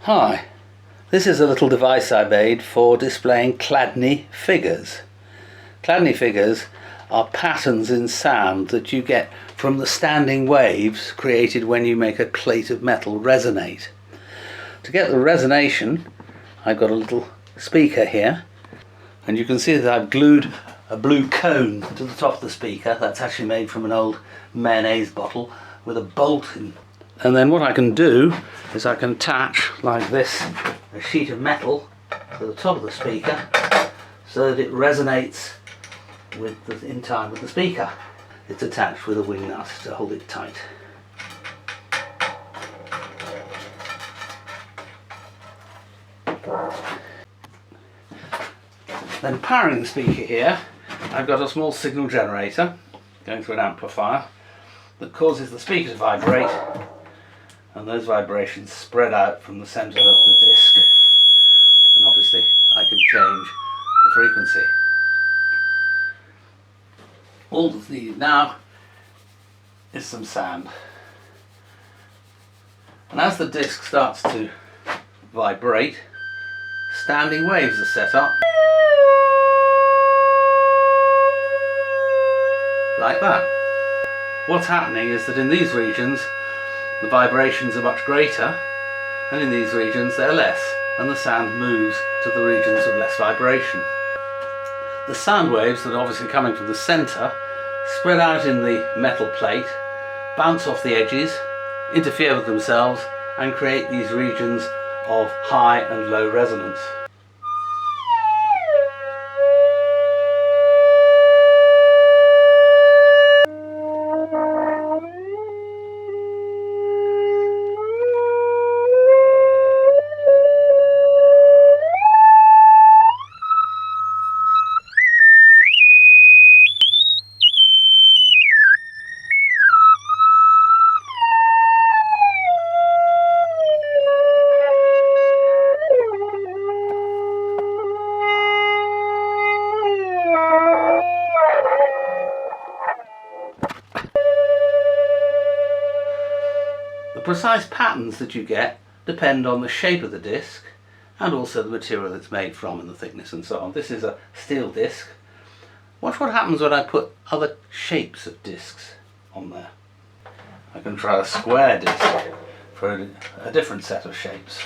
Hi, this is a little device I made for displaying Chladni figures. Chladni figures are patterns in sound that you get from the standing waves created when you make a plate of metal resonate. To get the resonation, I've got a little speaker here, and you can see that I've glued a blue cone to the top of the speaker. That's actually made from an old mayonnaise bottle with a bolt in. And then what I can do is I can attach, like this, a sheet of metal to the top of the speaker so that it resonates in time with the speaker. It's attached with a wing nut to hold it tight. Then powering the speaker here, I've got a small signal generator going through an amplifier that causes the speaker to vibrate, and those vibrations spread out from the centre of the disc, and obviously I can change the frequency. All that's needed now is some sand, and as the disc starts to vibrate, standing waves are set up like that. What's happening is that in these regions the vibrations are much greater, and in these regions they're less, and the sound moves to the regions of less vibration. The sound waves that are obviously coming from the centre spread out in the metal plate, bounce off the edges, interfere with themselves, and create these regions of high and low resonance. The precise patterns that you get depend on the shape of the disc and also the material it's made from and the thickness and so on. This is a steel disc. Watch what happens when I put other shapes of discs on there. I can try a square disc for a different set of shapes.